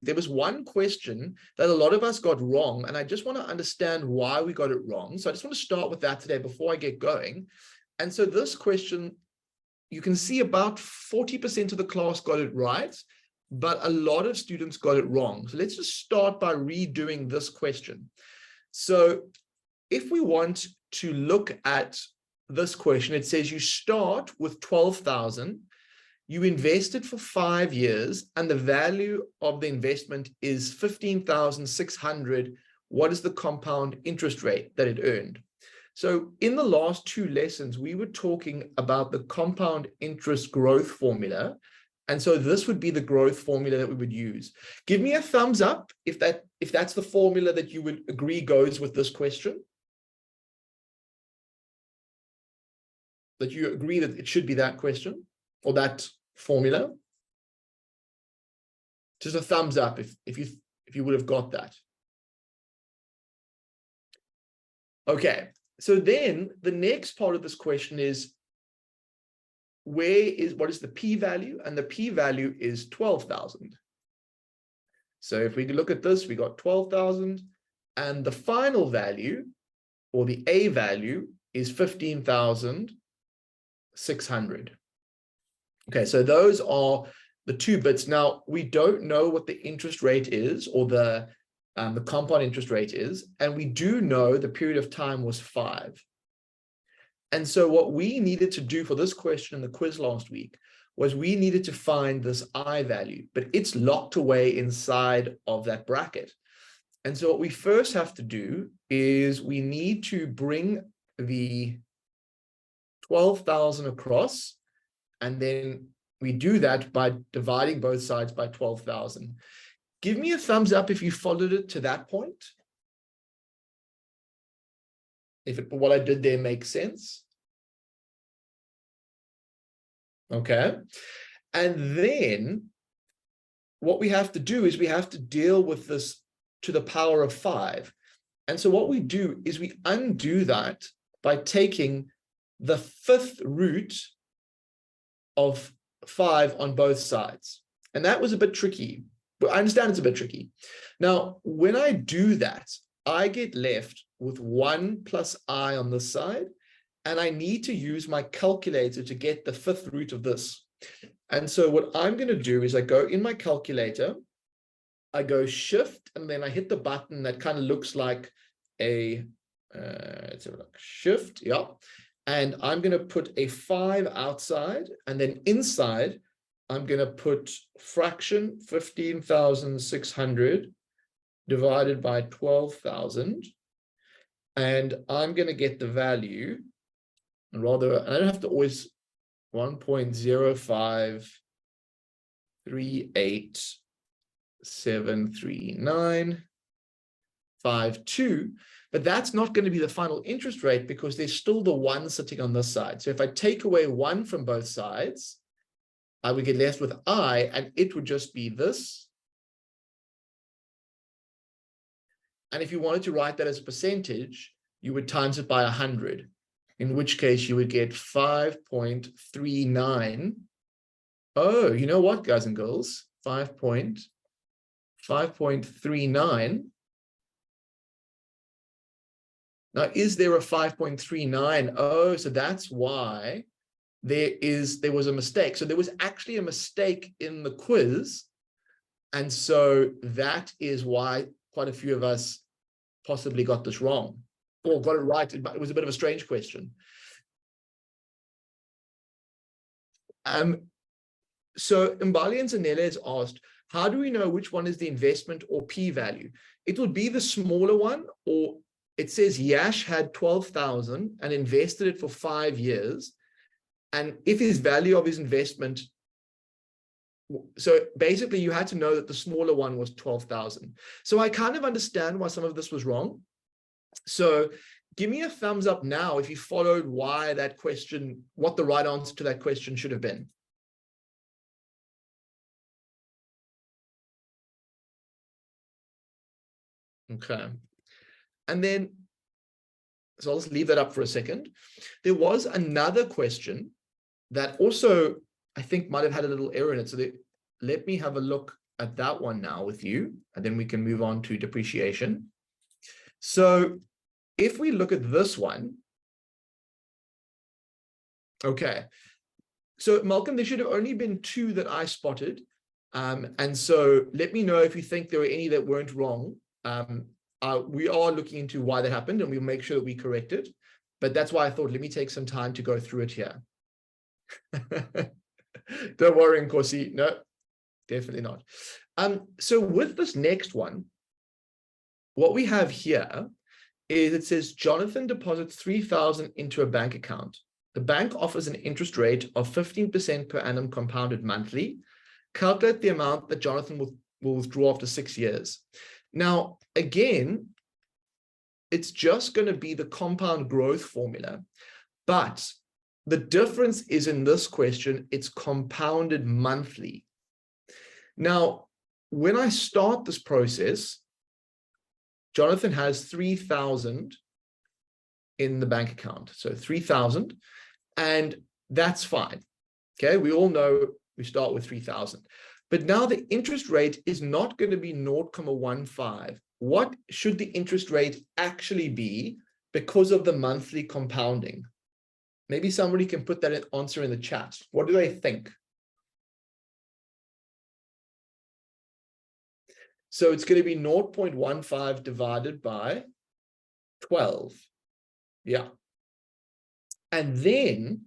there was one question that a lot of us got wrong, and I just want to understand why we got it wrong. So I just want to start with that today before I get going. And so this question, you can see about 40% of the class got it right, but a lot of students got it wrong. So let's just start by redoing this question. So if we want to look at this question, it says you start with 12,000, you invested for 5 years, and the value of the investment is 15,600. What is the compound interest rate that it earned? So in the last 2 lessons, we were talking about the compound interest growth formula. And so this would be the growth formula that we would use. Give me a thumbs up if that's the formula that you would agree goes with this question. That you agree that it should be that question or that formula. Just a thumbs up if you would have got that. Okay, so then the next part of this question is what is the p-value? And the p-value is 12,000. So if we look at this, we got 12,000, and the final value, or the a value, is 15,600. Okay, so those are the 2 bits. Now, we don't know what the interest rate is, or the compound interest rate is, and we do know the period of time was 5. And so what we needed to do for this question in the quiz last week was we needed to find this I value, but it's locked away inside of that bracket. And so what we first have to do is we need to bring the 12,000 across, and then we do that by dividing both sides by 12,000. Give me a thumbs up if you followed it to that point. If what I did there makes sense. Okay. And then what we have to do is we have to deal with this to the power of 5. And so what we do is we undo that by taking the 5th root of 5 on both sides. And that was a bit tricky, but I understand it's a bit tricky. Now, when I do that, I get left with 1 plus I on this side, and I need to use my calculator to get the 5th root of this. And so what I'm going to do is I go in my calculator, I go shift, and then I hit the button that kind of looks like a shift, yeah. And I'm going to put a 5 outside, and then inside, I'm going to put fraction 15,600 divided by 12,000. And I'm going to get the value, and rather, I don't have to always 1.053873952. But that's not going to be the final interest rate because there's still the 1 sitting on this side. So if I take away 1 from both sides, I would get left with I, and it would just be this. And if you wanted to write that as a percentage, you would times it by 100, in which case you would get 5.39. Oh, you know what, guys and girls? 5.39. Now, is there a 5.39? Oh, so that's why there was a mistake. So there was actually a mistake in the quiz. And so that is why quite a few of us possibly got this wrong or got it right. It was a bit of a strange question. So Mbali and Zanella has asked, how do we know which one is the investment or p-value? It will be the smaller one, or it says Yash had 12,000 and invested it for 5 years. And if his value of his investment, so basically you had to know that the smaller one was 12,000. So I kind of understand why some of this was wrong. So give me a thumbs up now if you followed why that question, what the right answer to that question should have been. Okay. And then, so I'll just leave that up for a second. There was another question that also, I think, might have had a little error in it. So let me have a look at that one now with you, and then we can move on to depreciation. So if we look at this one, okay. So Malcolm, there should have only been 2 that I spotted. And so let me know if you think there were any that weren't wrong. We are looking into why that happened, and we'll make sure that we correct it. But that's why I thought, let me take some time to go through it here. Don't worry, Nkosi. No, definitely not. So with this next one, what we have here is it says Jonathan deposits 3,000 into a bank account. The bank offers an interest rate of 15% per annum compounded monthly. Calculate the amount that Jonathan will withdraw after 6 years. Now, again, it's just going to be the compound growth formula, but the difference is in this question, it's compounded monthly. Now, when I start this process, Jonathan has 3,000 in the bank account. So 3,000, and that's fine. Okay, we all know we start with 3,000. But now the interest rate is not going to be 0.15. What should the interest rate actually be because of the monthly compounding? Maybe somebody can put that answer in the chat. What do they think? So it's going to be 0.15 divided by 12. Yeah. And then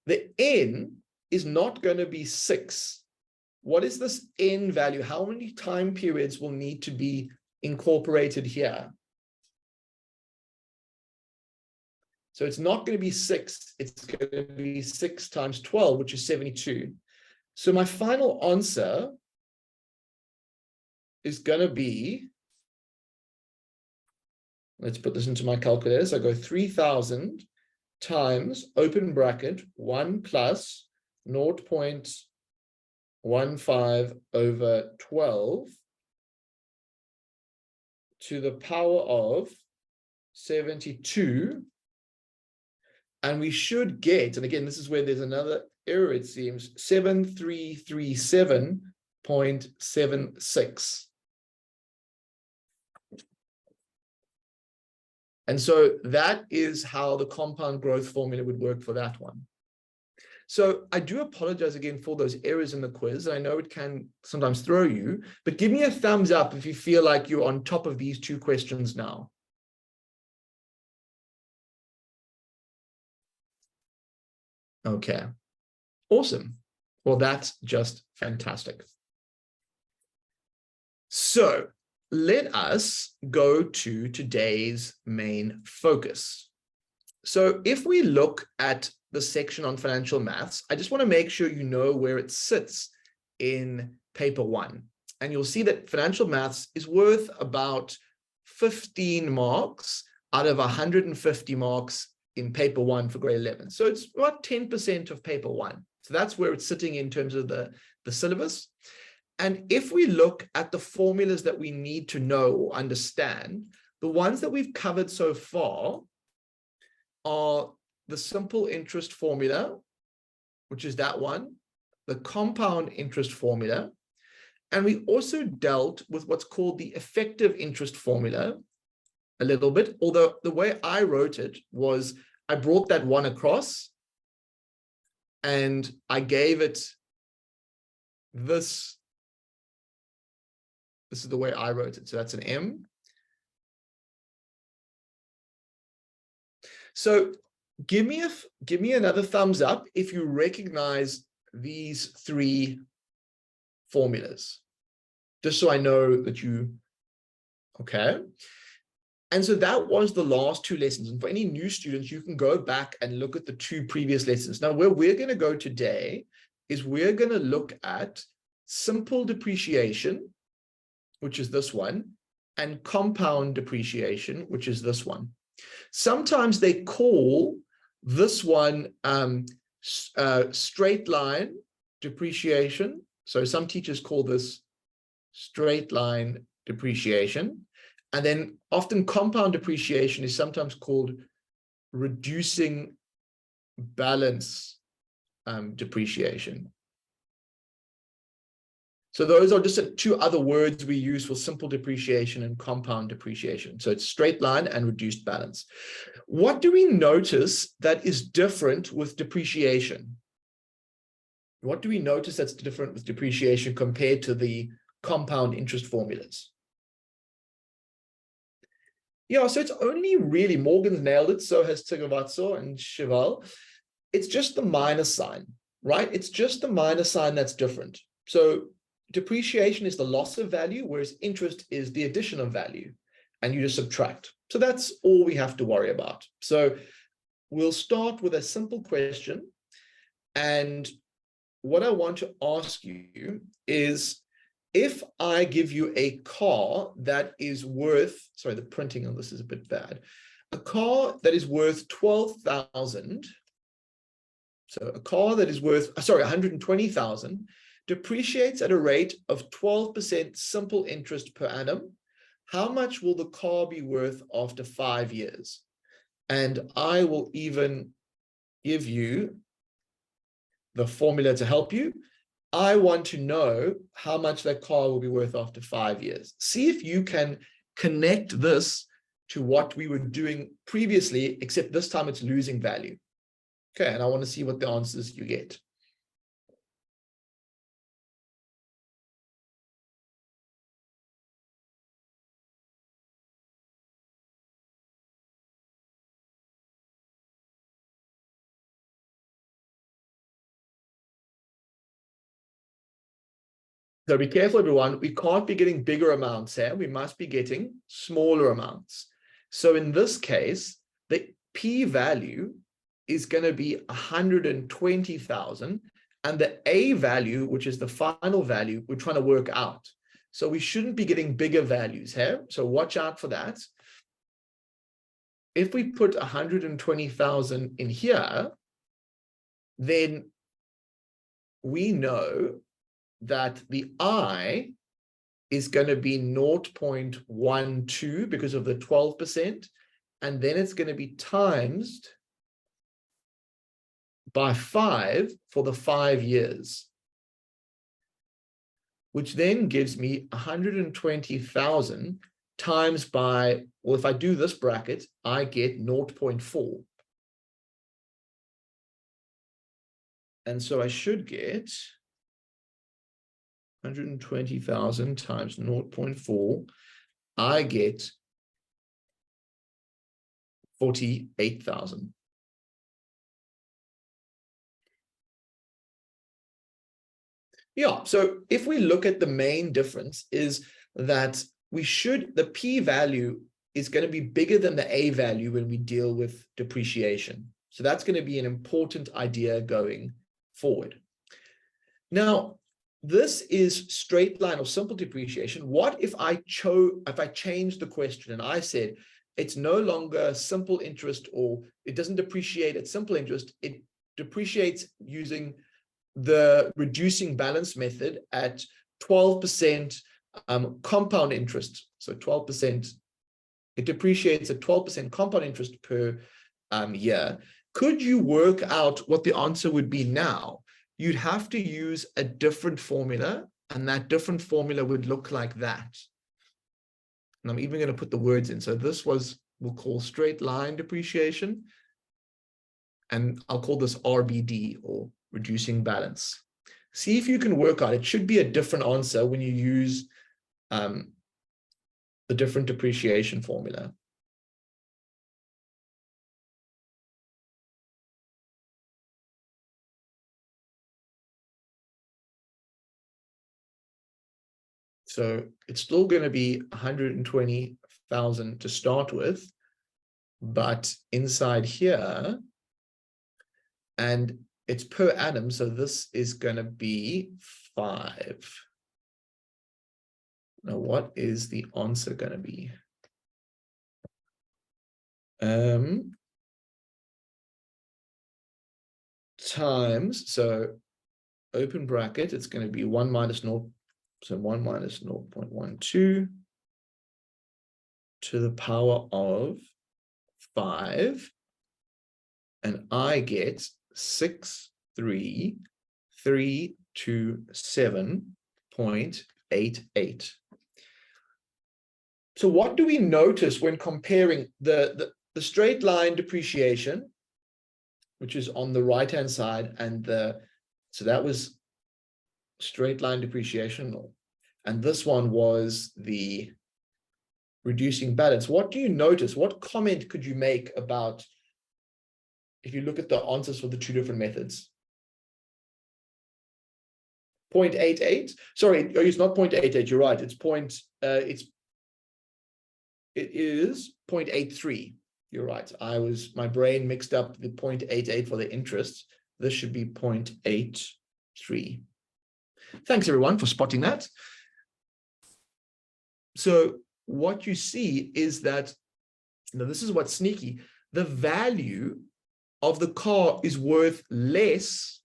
the n is not going to be 6. What is this n value? How many time periods will need to be incorporated here? So it's not going to be 6. It's going to be 6 times 12, which is 72. So my final answer is going to be, let's put this into my calculator. So I go 3,000 times, open bracket, 1 plus 0.15 over 12 to the power of 72. And we should get, and again, this is where there's another error, it seems, 7337.76. And so that is how the compound growth formula would work for that one. So I do apologize again for those errors in the quiz. I know it can sometimes throw you, but give me a thumbs up if you feel like you're on top of these 2 questions now. Okay, awesome. Well, that's just fantastic. So let us go to today's main focus. So if we look at the section on financial maths, I just want to make sure you know where it sits in paper 1. And you'll see that financial maths is worth about 15 marks out of 150 marks in paper 1 for grade 11. So it's about 10% of paper 1. So that's where it's sitting in terms of the syllabus. And if we look at the formulas that we need to know or understand, the ones that we've covered so far are the simple interest formula, which is that one, the compound interest formula, and we also dealt with what's called the effective interest formula a little bit, although the way I wrote it was I brought that one across and I gave it this. This is the way I wrote it. So that's an M. So give me another thumbs up if you recognize these 3 formulas, just so I know that you, okay. And so that was the last 2 lessons. And for any new students, you can go back and look at the 2 previous lessons. Now, where we're going to go today is we're going to look at simple depreciation, which is this one, and compound depreciation, which is this one. Sometimes they call this one straight line depreciation. So some teachers call this straight line depreciation. And then often compound depreciation is sometimes called reducing balance depreciation. So those are just two other words we use for simple depreciation and compound depreciation. So it's straight line and reduced balance. What do we notice that is different with depreciation? What do we notice that's different with depreciation compared to the compound interest formulas? Yeah, so it's only really, Morgan's nailed it, so has Tigavazo and Cheval. It's just the minus sign, right? It's just the minus sign that's different. So depreciation is the loss of value, whereas interest is the addition of value, and you just subtract. So that's all we have to worry about. So we'll start with a simple question. And what I want to ask you is, if I give you a car that is worth, sorry, the printing on this is a bit bad, a car that is worth 12,000, so a car that is worth, sorry, 120,000, depreciates at a rate of 12% simple interest per annum, how much will the car be worth after 5 years? And I will even give you the formula to help you. I want to know how much that car will be worth after 5 years. See if you can connect this to what we were doing previously, except this time it's losing value. Okay, and I want to see what the answers you get. So be careful, everyone. We can't be getting bigger amounts here. We must be getting smaller amounts. So in this case, the p-value is going to be 120,000. And the a value, which is the final value, we're trying to work out. So we shouldn't be getting bigger values here. So watch out for that. If we put 120,000 in here, then we know that the I is going to be 0.12 because of the 12%, and then it's going to be times by 5 for the 5 years, which then gives me 120,000 times by, well, if I do this bracket, I get 0.4. And so I should get 120,000 times 0.4, I get 48,000. Yeah, so if we look at the main difference is that the p-value is going to be bigger than the a value when we deal with depreciation. So that's going to be an important idea going forward. Now, this is straight line or simple depreciation. What if I changed the question and I said it's no longer simple interest, or it doesn't depreciate at simple interest, it depreciates using the reducing balance method at 12% compound interest. So 12%, it depreciates at 12% compound interest per year. Could you work out what the answer would be now? You'd have to use a different formula, and that different formula would look like that. And I'm even going to put the words in. So this we'll call straight line depreciation, and I'll call this RBD, or reducing balance. See if you can work out. It should be a different answer when you use the different depreciation formula. So it's still going to be 120,000 to start with, but inside here, and it's per annum, so this is going to be 5. Now, what is the answer going to be? Times, so open bracket, it's going to be 1 minus 0, so 1 minus 0.12 to the power of 5, and I get 63327.5. 0.88. So what do we notice when comparing the straight line depreciation, which is on the right-hand side, and so that was straight line depreciation, and this one was the reducing balance. What do you notice? What comment could you make about, if you look at the answers for the two different methods? 0.88. Sorry, it's not 0.88. You're right. It is 0.83. You're right. My brain mixed up the 0.88 for the interest. This should be 0.83. Thanks everyone for spotting that. So what you see is that, this is what's sneaky. The value of the car is worth less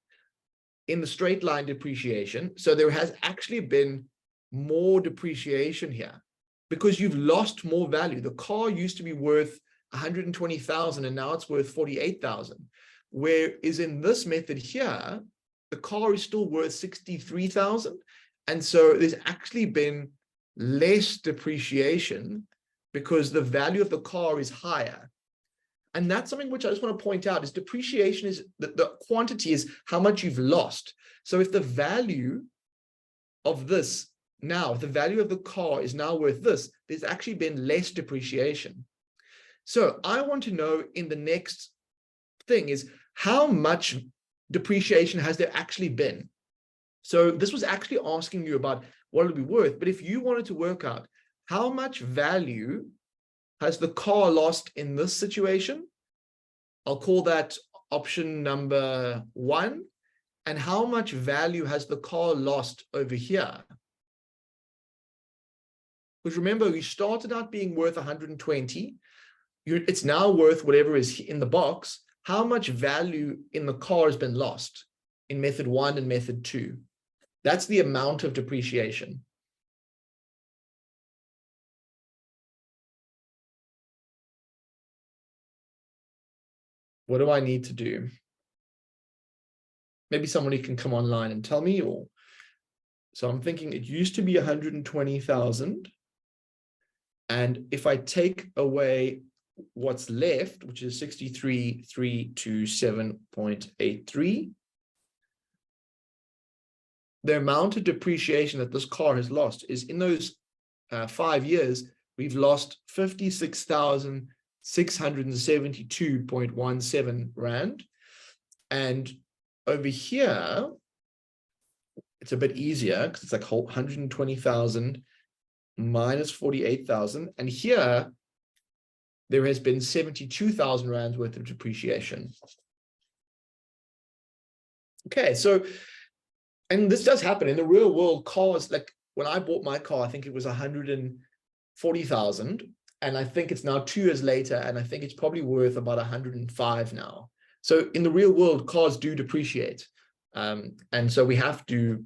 in the straight line depreciation. So there has actually been more depreciation here because you've lost more value. The car used to be worth 120,000 and now it's worth 48,000. Whereas in this method here, the car is still worth 63,000. And so there's actually been less depreciation because the value of the car is higher. And that's something which I just want to point out is depreciation is the quantity is how much you've lost. So if the value of this now, if the value of the car is now worth this, there's actually been less depreciation. So I want to know in the next thing is how much depreciation has there actually been? So this was actually asking you about what it'll be worth. But if you wanted to work out how much value has the car lost in this situation, I'll call that option number 1. And how much value has the car lost over here? Because remember, we started out being worth 120. It's now worth whatever is in the box. How much value in the car has been lost in method 1 and method 2? That's the amount of depreciation. What do I need to do? Maybe somebody can come online and tell me. So I'm thinking it used to be 120,000. And if I take away what's left, which is 63,327.83, the amount of depreciation that this car has lost is in those 5 years, we've lost 56,672.17 Rand. And over here, it's a bit easier because it's like 120,000 minus 48,000. And here, there has been 72,000 Rands worth of depreciation. Okay, so, and this does happen in the real world. Cars, like when I bought my car, I think it was 140,000. And I think it's now 2 years later, and I think it's probably worth about 105 now. So in the real world, cars do depreciate. And so we have to,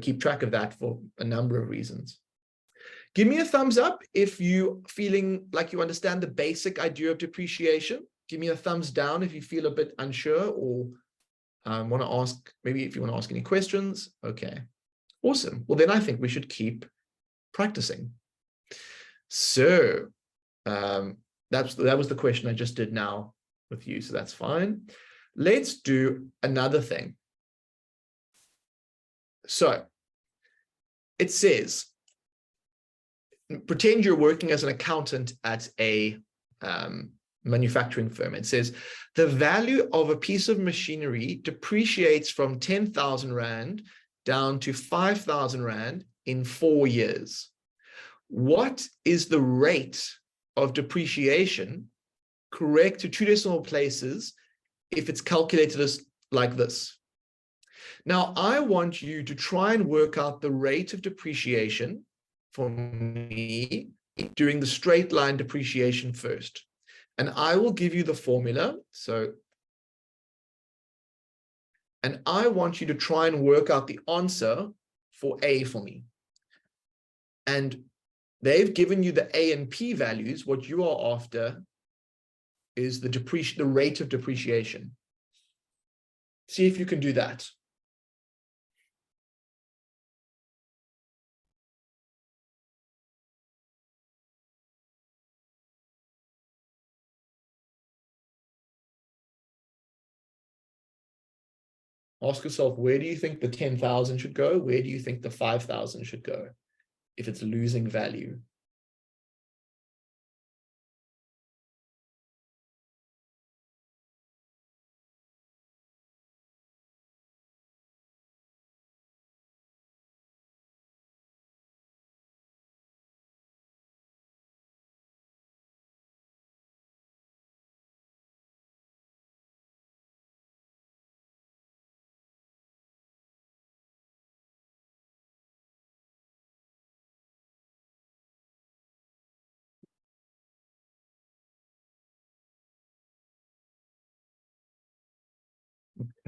keep track of that for a number of reasons. Give me a thumbs up if you feeling like you understand the basic idea of depreciation. Give me a thumbs down if you feel a bit unsure or want to ask, maybe if you want to ask any questions. Okay, awesome. Well, then I think we should keep practicing. So that was the question I just did now with you, so that's fine. Let's do another thing. So it says, pretend you're working as an accountant at a manufacturing firm. It says, the value of a piece of machinery depreciates from 10,000 Rand down to 5,000 Rand in 4 years. What is the rate of depreciation, correct to 2 decimal places, if it's calculated as like this? Now, I want you to try and work out the rate of depreciation for me during the straight line depreciation first. And I will give you the formula. And I want you to try and work out the answer for A for me. And they've given you the A and P values. What you are after is the rate of depreciation. See if you can do that. Ask yourself, where do you think the 10,000 should go? Where do you think the 5,000 should go if it's losing value?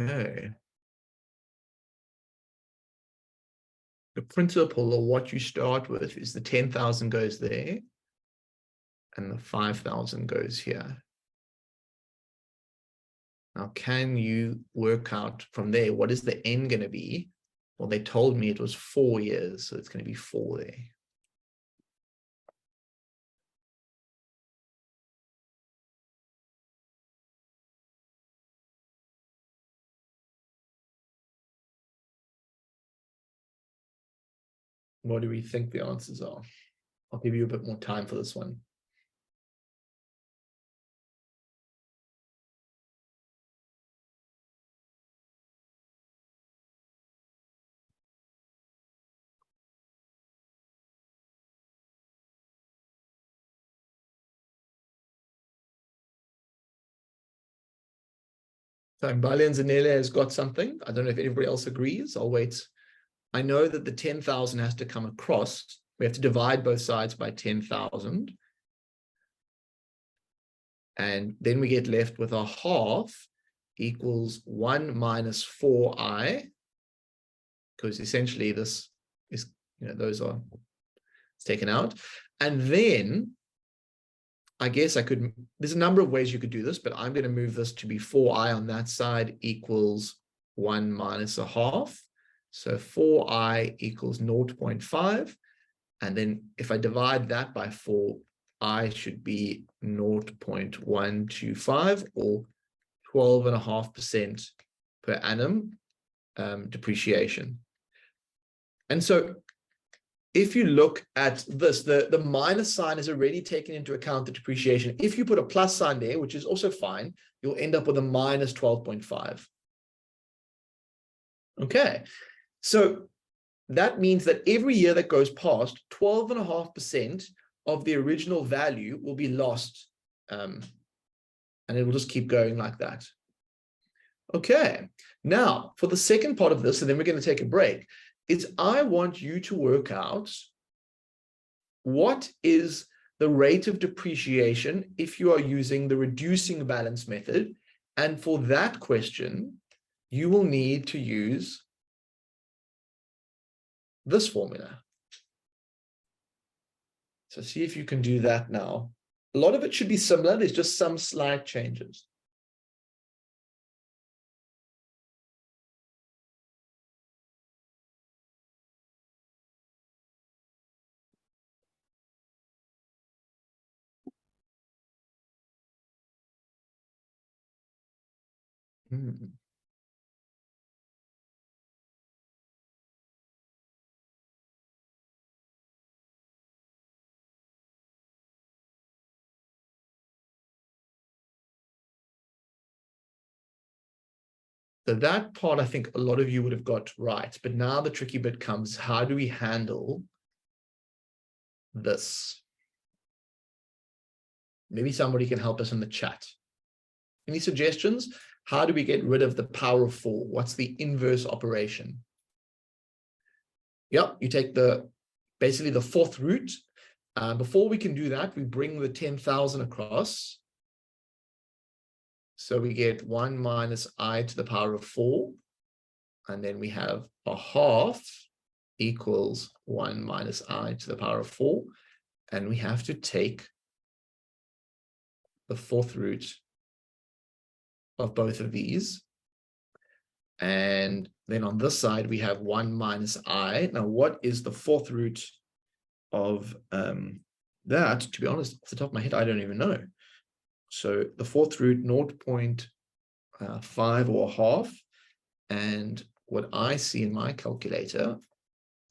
Okay. The principle of what you start with is the 10,000 goes there and the 5,000 goes here. Now, can you work out from there, what is the end going to be? Well, they told me it was 4 years, so it's going to be 4 there. What do we think the answers are? I'll give you a bit more time for this one. So Mbali and Zanele has got something. I don't know if anybody else agrees. I'll wait. I know that the 10,000 has to come across. We have to divide both sides by 10,000. And then we get left with a half equals 1 minus 4i, because essentially this is, those are, it's taken out. And then I guess there's a number of ways you could do this, but I'm going to move this to be 4i on that side equals 1 minus a half. So 4i equals 0.5. And then if I divide that by 4, I should be 0.125 or 12.5% per annum depreciation. And so if you look at this, the minus sign is already taken into account the depreciation. If you put a plus sign there, which is also fine, you'll end up with a minus 12.5. Okay, so that means that every year that goes past, 12.5% of the original value will be lost. And it will just keep going like that. Okay, now for the second part of this, and then we're going to take a break, is I want you to work out what is the rate of depreciation if you are using the reducing balance method. And for that question, you will need to use this formula. So see if you can do that now. A lot of it should be similar. There's just some slight changes. So that part, I think a lot of you would have got right. But now the tricky bit comes, how do we handle this? Maybe somebody can help us in the chat. Any suggestions? How do we get rid of the power of 4? What's the inverse operation? Yep, you take basically the fourth root. Before we can do that, we bring the 10,000 across. So we get 1 minus I to the power of 4. And then we have a half equals 1 minus I to the power of 4. And we have to take the fourth root of both of these. And then on this side, we have 1 minus I. Now, what is the fourth root of that? To be honest, off the top of my head, I don't even know. So the fourth root, 0.5 or half. And what I see in my calculator,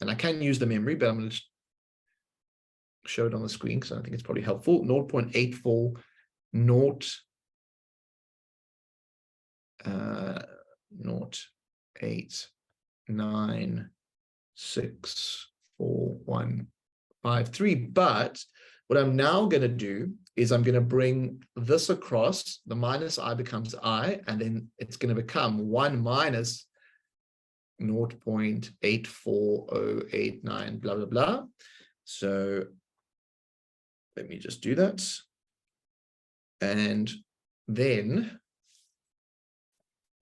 and I can use the memory, but I'm going to show it on the screen because I think it's probably helpful. 0.84 0.896153. But what I'm now going to do is I'm going to bring this across. The minus I becomes I, and then it's going to become 1 minus 0.84089, blah, blah, blah. So let me just do that. And then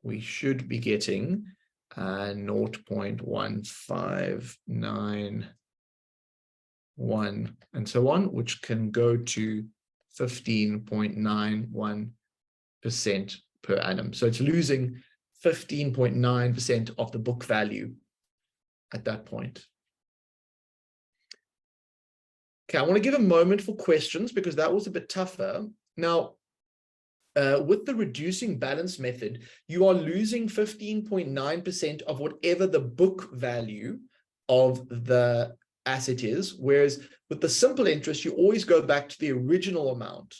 we should be getting 0.1591 and so on, which can go to 15.91% per annum. So it's losing 15.9% of the book value at that point. Okay, I want to give a moment for questions because that was a bit tougher. Now, with the reducing balance method, you are losing 15.9% of whatever the book value of the asset is, whereas with the simple interest, you always go back to the original amount.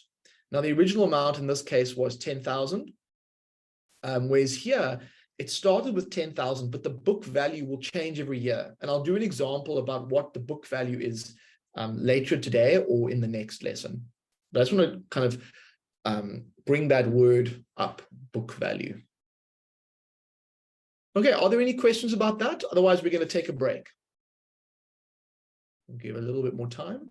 Now, the original amount in this case was 10,000, whereas here, it started with 10,000, but the book value will change every year. And I'll do an example about what the book value is later today or in the next lesson. But I just want to kind of bring that word up, book value. Okay, are there any questions about that? Otherwise, we're going to take a break. We'll give a little bit more time.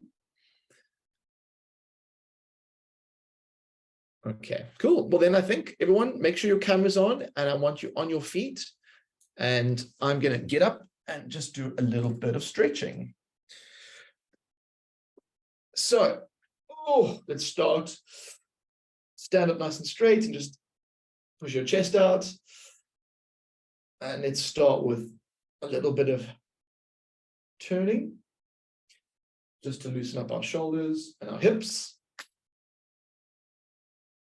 Okay, cool. Well, then I think everyone, make sure your camera's on, and I want you on your feet. And I'm going to get up and just do a little bit of stretching. So, let's start. Stand up nice and straight and just push your chest out. And let's start with a little bit of turning, just to loosen up our shoulders and our hips.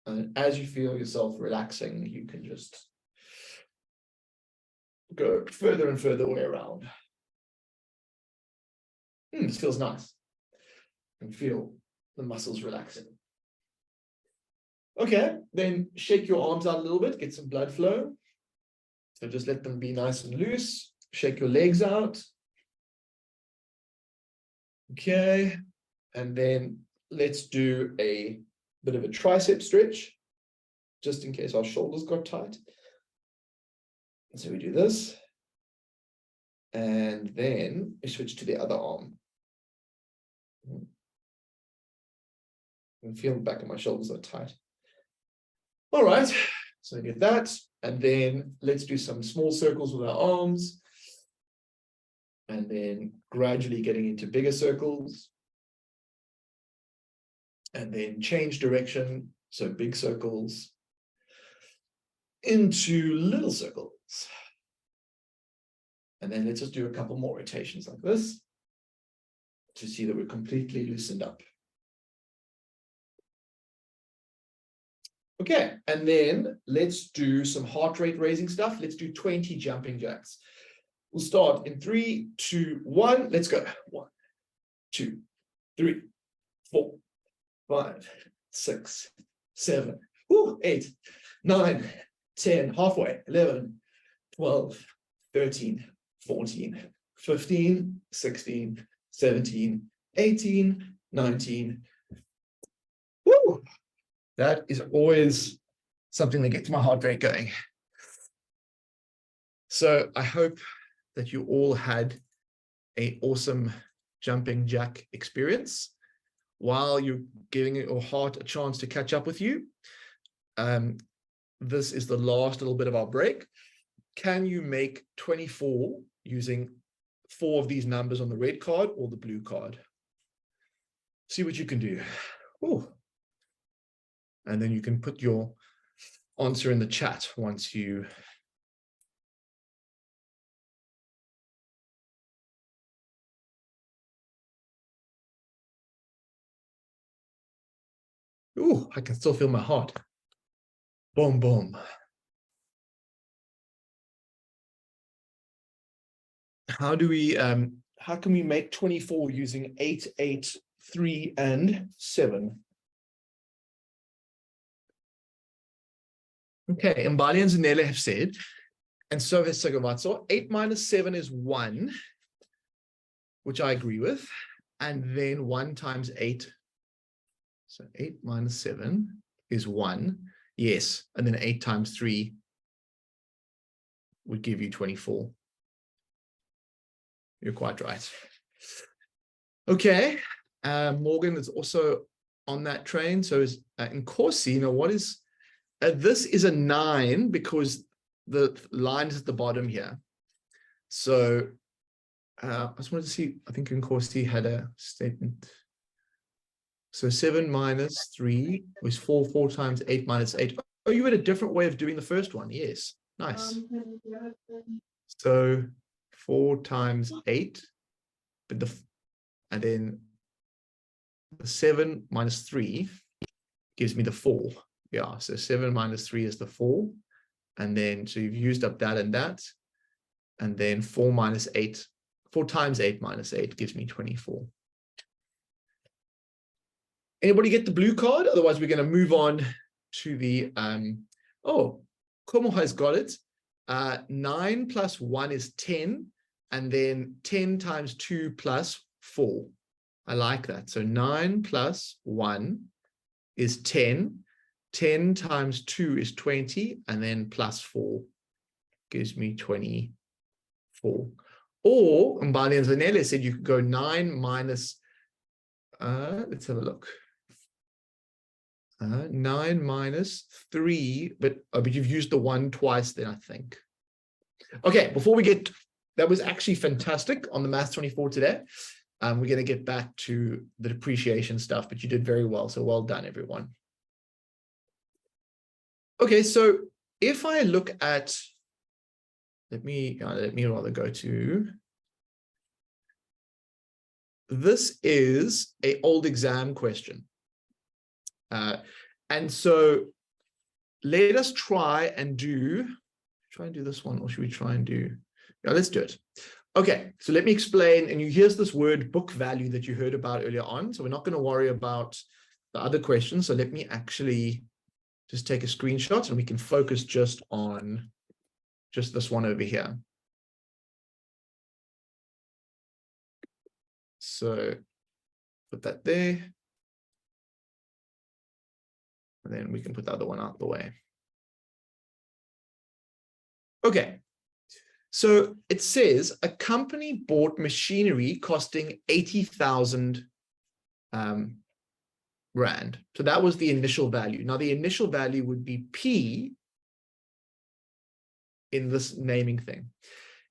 And as you feel yourself relaxing, you can just go further and further way around. This feels nice. And feel the muscles relaxing. Okay, then shake your arms out a little bit, get some blood flow. So just let them be nice and loose. Shake your legs out. Okay, and then let's do a bit of a tricep stretch, just in case our shoulders got tight. So we do this, and then we switch to the other arm. And feel the back of my shoulders are tight. All right, so I get that, and then let's do some small circles with our arms, and then gradually getting into bigger circles, and then change direction, so big circles into little circles. And then let's just do a couple more rotations like this to see that we're completely loosened up. Okay, and then let's do some heart rate raising stuff. Let's do 20 jumping jacks. We'll start in 3, 2, 1. Let's go. 1, 2, 3, 4, 5, 6, 7, 8, 9, 10, halfway, 11, 12, 13, 14, 15, 16, 17, 18, 19. Woo! That is always something that gets my heart rate going. So I hope that you all had an awesome jumping jack experience. While you're giving your heart a chance to catch up with you, this is the last little bit of our break. Can you make 24 using 4 of these numbers on the red card or the blue card? See what you can do. Ooh. And then you can put your answer in the chat once you I can still feel my heart. Boom, boom. how can we make 24 using 8, 8, 3, and 7? Okay, Mbali and Zanele have said, and so has Sagavatso, 8 minus 7 is 1, which I agree with. And then 1 times 8. So 8 minus 7 is 1. Yes. And then 8 times 3 would give you 24. You're quite right. Okay. Morgan is also on that train. So is in Corsi, what is this is a 9 because the line is at the bottom here. So I just wanted to see, I think in Corsi had a statement. So 7 minus 3 was 4, 4 times 8 minus 8. Oh, you had a different way of doing the first one. Yes. Nice. So 4 times 8, but and then the 7 minus 3 gives me the 4. Yeah, so 7 minus 3 is the 4. And then, so you've used up that and that. And then 4 minus 8, 4 times 8 minus 8 gives me 24. Anybody get the blue card? Otherwise, we're going to move on to the, oh, Como has got it. 9 plus 1 is 10. And then 10 times 2 plus 4. I like that. So 9 plus 1 is 10. 10 times 2 is 20. And then plus 4 gives me 24. Or, Mbali and Zanele said you could go 9 minus, let's have a look. 9 minus 3, but you've used the 1 twice then, I think. Okay, before we get, that was actually fantastic on the Maths 24 today. We're going to get back to the depreciation stuff, but you did very well. So well done, everyone. Okay, so if I look at, let me rather go to, this is an old exam question. And so let us try and do this one, or should we try and do, yeah, let's do it. Okay, so let me explain, and here's this word book value that you heard about earlier on. So we're not going to worry about the other questions. So let me actually just take a screenshot and we can focus just on just this one over here. So put that there. And then we can put the other one out the way. Okay. So it says a company bought machinery costing 80,000 Rand. So that was the initial value. Now the initial value would be P in this naming thing.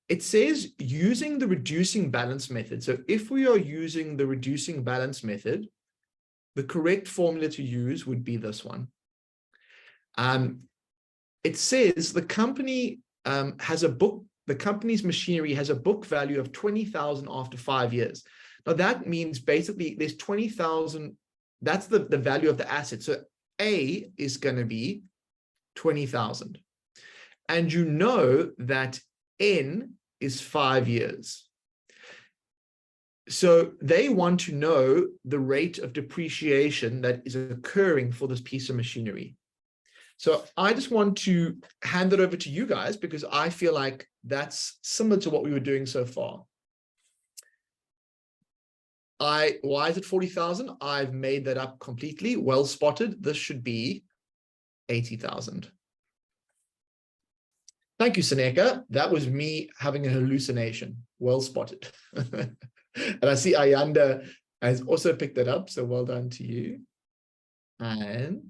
It says using the reducing balance method. So if we are using the reducing balance method, the correct formula to use would be this one. It says the company has a book, the company's machinery has a book value of 20,000 after 5 years. Now that means basically there's 20,000, that's the value of the asset. So A is going to be 20,000. And you know that N is 5 years. So they want to know the rate of depreciation that is occurring for this piece of machinery. So I just want to hand it over to you guys because I feel like that's similar to what we were doing so far. Why is it 40,000? I've made that up completely. Well spotted. This should be 80,000. Thank you, Seneka. That was me having a hallucination. Well spotted. And I see Ayanda has also picked that up. So well done to you. And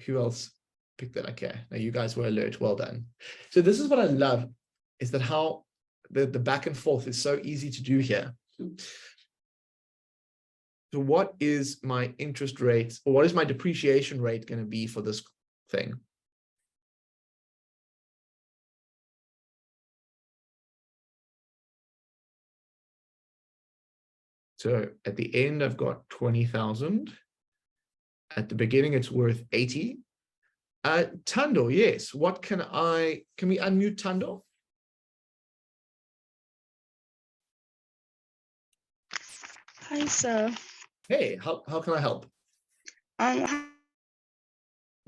who else picked that? Okay, now you guys were alert. Well done. So this is what I love, is that how the back and forth is so easy to do here. So what is my interest rate, or what is my depreciation rate going to be for this thing? So at the end, I've got 20,000. At the beginning, it's worth 80. Tando, yes. What can we unmute Tando? Hi, sir. Hey, how can I help? How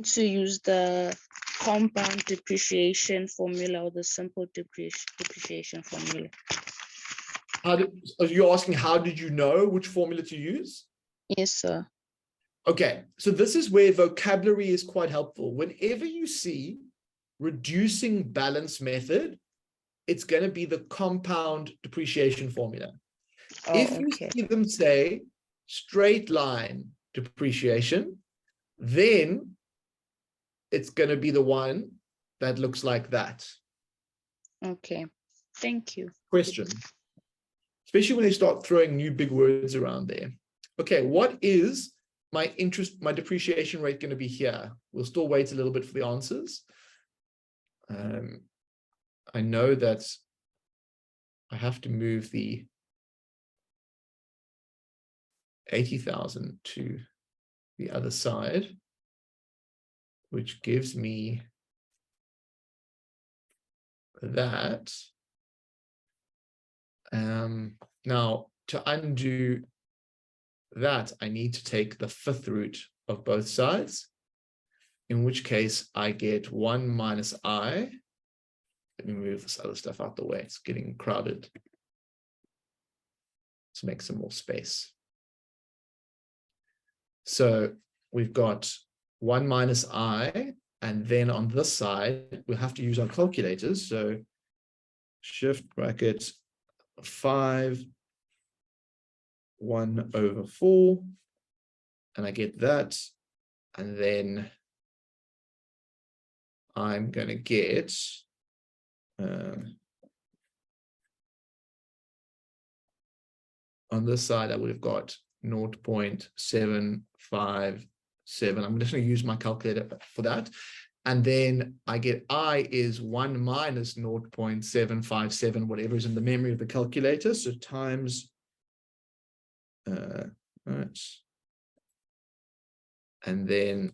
to use the compound depreciation formula or the simple depreciation formula? You're asking how did you know which formula to use? Yes, sir. Okay, so this is where vocabulary is quite helpful. Whenever you see reducing balance method, it's going to be the compound depreciation formula. If you Okay. see them say straight line depreciation, then it's going to be the one that looks like that. Okay. Thank you. Question. Especially when they start throwing new big words around there. Okay, what is my depreciation rate going to be here? We'll still wait a little bit for the answers. I know that I have to move the 80,000 to the other side, which gives me that. Now, to undo that, I need to take the fifth root of both sides, in which case I get 1 minus I. Let me move this other stuff out the way. It's getting crowded. Let's make some more space. So we've got 1 minus I, and then on this side, we'll have to use our calculators. So shift bracket 5, 1 over 4, and I get that. And then I'm going to get on this side, I would have got 0.757. I'm just going to use my calculator for that. And then I get I is 1 minus 0.757, whatever is in the memory of the calculator. So times, right. And then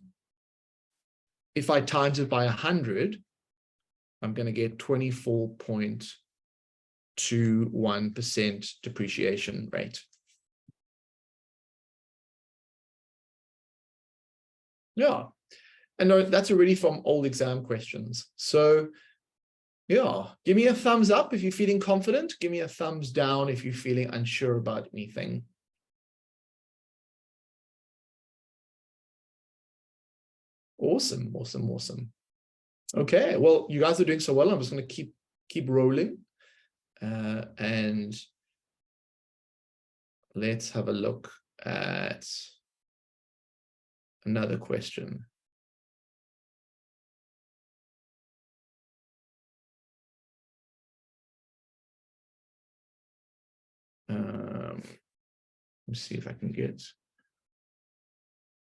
if I times it by 100, I'm going to get 24.21% depreciation rate. Yeah. And no, that's already from old exam questions. So yeah, give me a thumbs up if you're feeling confident. Give me a thumbs down if you're feeling unsure about anything. Awesome, awesome, awesome. Okay, well, you guys are doing so well. I'm just going to keep rolling. And let's have a look at another question. Let's see if I can get,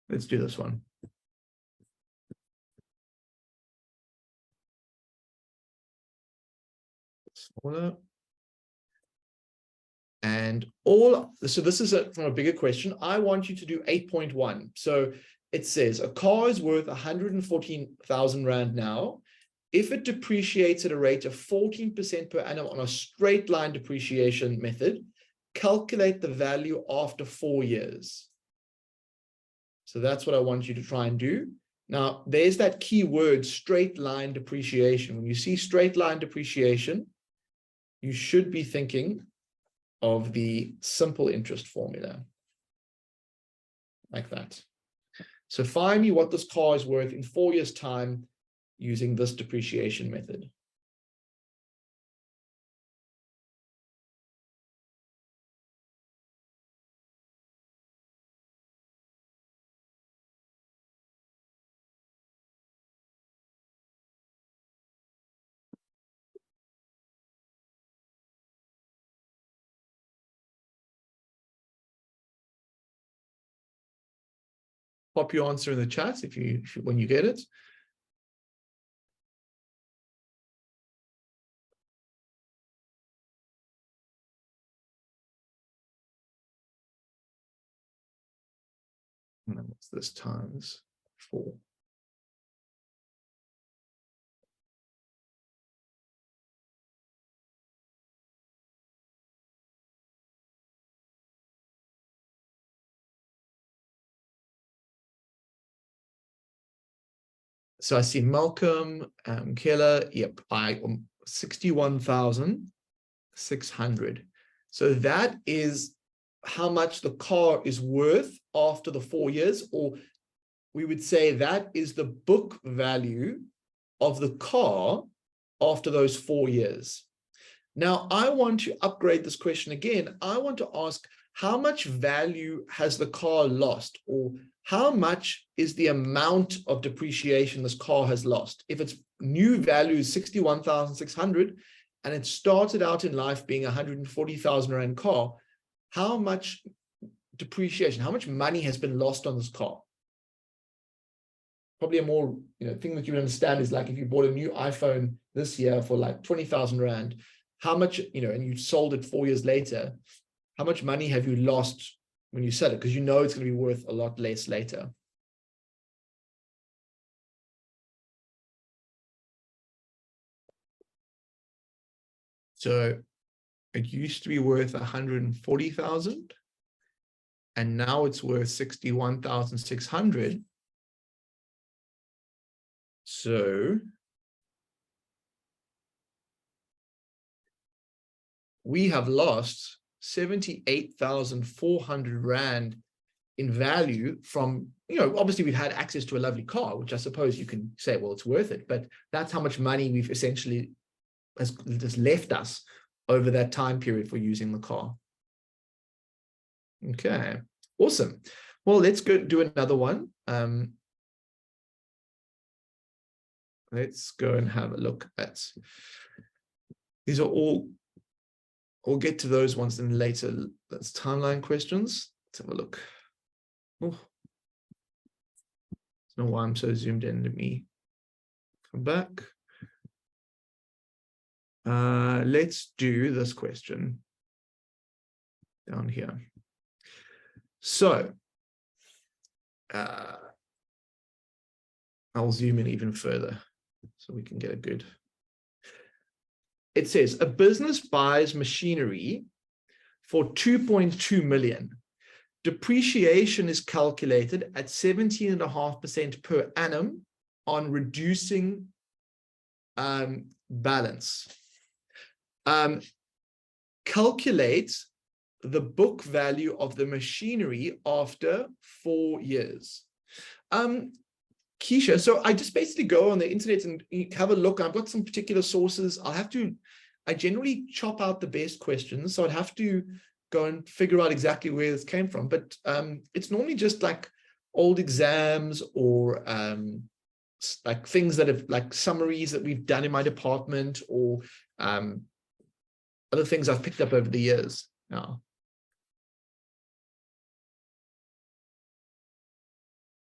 let's do this one. Smaller. And so this is from a bigger question. I want you to do 8.1. So it says a car is worth 114,000 Rand now. If it depreciates at a rate of 14% per annum on a straight line depreciation method, calculate the value after 4 years. So that's what I want you to try and do. Now, there's that key word, straight line depreciation. When you see straight line depreciation, you should be thinking of the simple interest formula, like that. So find me what this car is worth in 4 years' time using this depreciation method. Pop your answer in the chat when you get it. And then what's this times 4? So I see Malcolm, Keller, yep, 61,600. So that is how much the car is worth after the 4 years, or we would say that is the book value of the car after those 4 years. Now, I want to upgrade this question again. I want to ask, how much value has the car lost, or how much is the amount of depreciation this car has lost? If its new value is 61,600 and it started out in life being 140,000 Rand car, how much depreciation, how much money has been lost on this car? Probably a more thing that you would understand is like if you bought a new iPhone this year for like 20,000 Rand, how much, and you sold it 4 years later, how much money have you lost when you sell it? Because it's going to be worth a lot less later. So it used to be worth 140,000 and now it's worth 61,600. So we have lost 78,400 Rand in value from, obviously we've had access to a lovely car, which I suppose you can say, well, it's worth it, but that's how much money we've essentially has left us over that time period for using the car. Okay, awesome. Well, let's go do another one. Let's go and have a look at, these are all, we'll get to those ones in later. That's timeline questions. Let's have a look. Oh, I don't know why I'm so zoomed in. Let me come back. Let's do this question down here. So I'll zoom in even further so we can get a good. It says a business buys machinery for 2.2 million. Depreciation is calculated at 17.5% per annum on reducing balance. Calculate the book value of the machinery after 4 years. Keisha, so I just basically go on the internet and have a look. I've got some particular sources. I generally chop out the best questions, so I'd have to go and figure out exactly where this came from. But it's normally just like old exams or like things that have like summaries that we've done in my department, or other things I've picked up over the years now.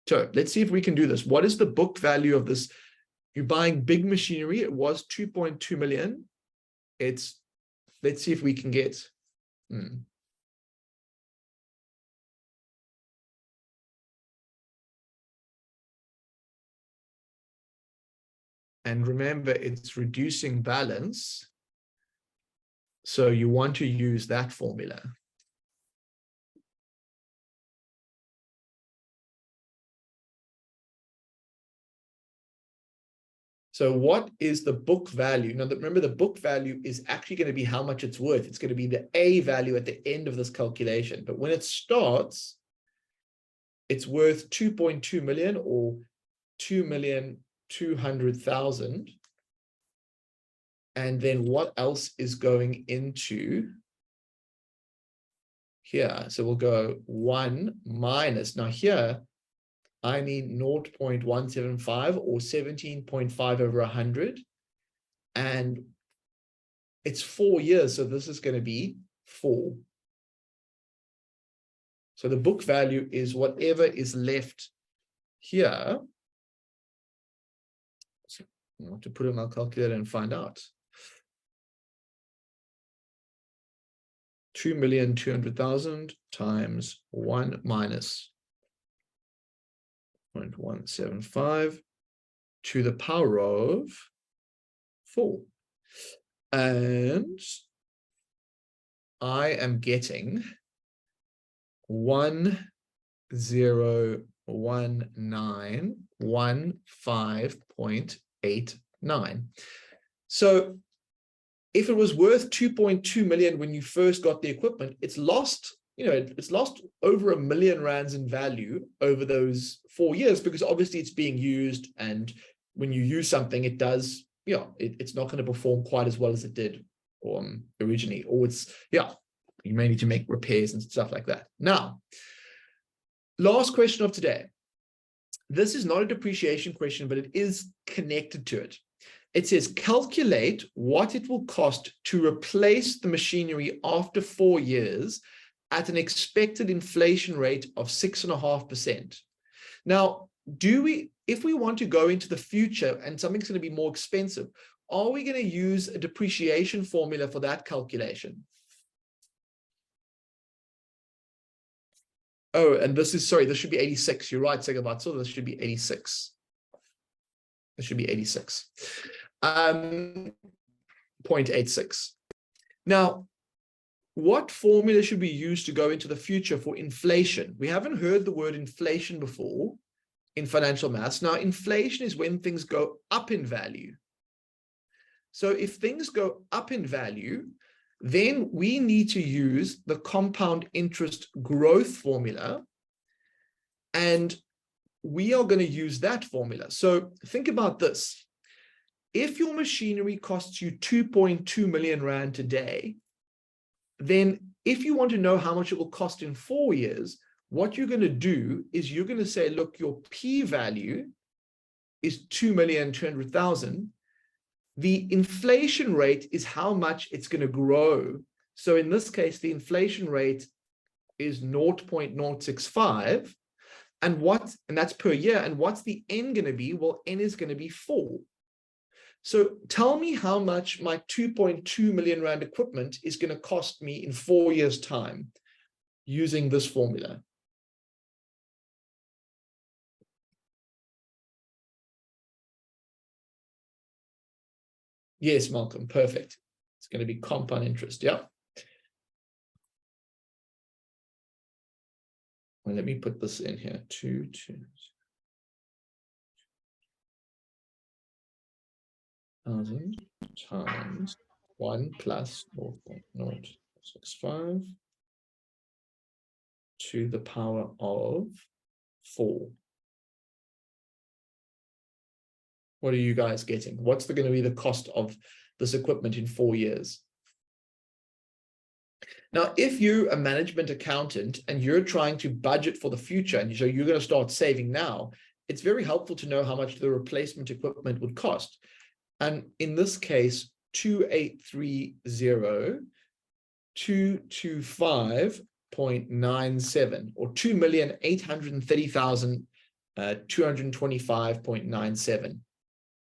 So let's see if we can do this. What is the book value of this? You're buying big machinery. It was 2.2 million. Let's see if we can get. And remember, it's reducing balance. So you want to use that formula. So what is the book value? Now, remember, the book value is actually going to be how much it's worth. It's going to be the A value at the end of this calculation. But when it starts, it's worth 2.2 million or 2,200,000. And then what else is going into here? So we'll go 1 minus. Now here, I need 0.175 or 17.5 over 100. And it's 4 years, so this is going to be 4. So the book value is whatever is left here. So I have to put it in our calculator and find out. 2,200,000 times 1 minus 0.175 to the power of 4. And I am getting 101 1915.89. So if it was worth 2.2 million when you first got the equipment, it's lost, it's lost over R1 million in value over those 4 years, because obviously it's being used, and when you use something, it does, it's not going to perform quite as well as it did originally, or you may need to make repairs and stuff like that. Now, last question of today. This is not a depreciation question, but it is connected to it. It says, calculate what it will cost to replace the machinery after 4 years at an expected inflation rate of 6.5%. Now, if we want to go into the future and something's going to be more expensive, are we going to use a depreciation formula for that calculation? Oh, and this should be 86. You're right, Segabat. So this should be 86. This should be 86. 0.86. Now, what formula should we use to go into the future for inflation? We haven't heard the word inflation before in financial maths. Now, inflation is when things go up in value. So if things go up in value, then we need to use the compound interest growth formula, and we are going to use that formula. So think about this. If your machinery costs you 2.2 million rand today, then if you want to know how much it will cost in 4 years, what you're going to do is you're going to say, look, your P value is 2,200,000. The inflation rate is how much it's going to grow. So in this case, the inflation rate is 0.065. And that's per year. And what's the N going to be? Well, N is going to be 4. So tell me how much my 2.2 million rand equipment is going to cost me in 4 years' time using this formula. Yes, Malcolm, perfect. It's going to be compound interest, yeah. Well, let me put this in here, 2 thousand times 1 plus 0.065 to the power of 4. What are you guys getting? What's going to be the cost of this equipment in 4 years? Now, if you're a management accountant and you're trying to budget for the future, and so you're going to start saving now, it's very helpful to know how much the replacement equipment would cost. And in this case, 2830,225.97, or 2,830,225.97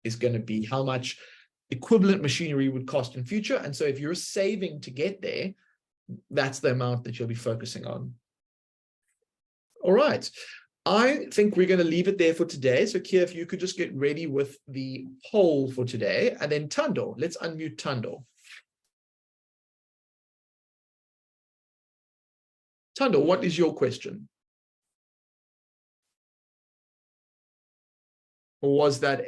is going to be how much equivalent machinery would cost in future. And so if you're saving to get there, that's the amount that you'll be focusing on. All right. I think we're going to leave it there for today. So Kia, if you could just get ready with the poll for today, and then Tando, let's unmute Tando. Tando, what is your question? Or was that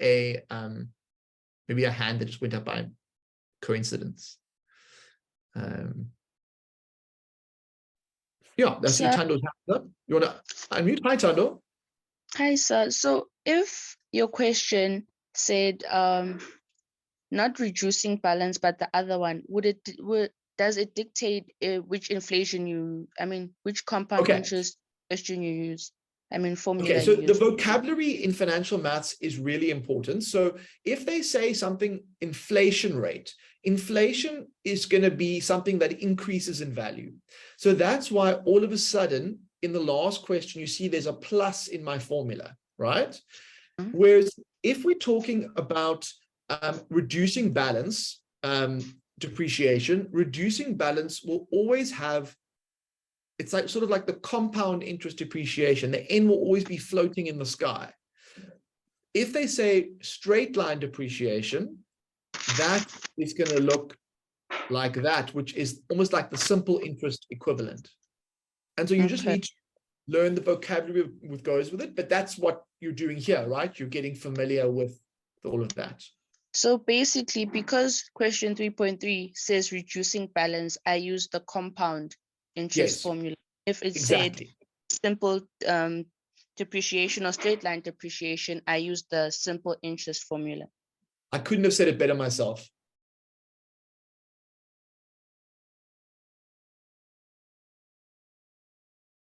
maybe a hand that just went up by coincidence? Yeah, that's your Tando's hand up. You want to unmute? Hi, Tando. Hi, sir. So if your question said not reducing balance, but the other one, does it dictate which inflation which compound interest question you use? Formula. Okay, so the vocabulary in financial maths is really important. So if they say something inflation rate, inflation is going to be something that increases in value. So that's why all of a sudden in the last question, you see there's a plus in my formula, right? Mm-hmm. Whereas if we're talking about reducing balance, depreciation, reducing balance will always have, it's like sort of like the compound interest depreciation. The N will always be floating in the sky. If they say straight line depreciation, that is going to look like that, which is almost like the simple interest equivalent. And so you just need to learn the vocabulary with goes with it. But that's what you're doing here, right? You're getting familiar with all of that. So basically, because question 3.3 says reducing balance, I use the compound interest Yes, formula. If it said exactly. simple depreciation or straight line depreciation, I use the simple interest formula. I couldn't have said it better myself.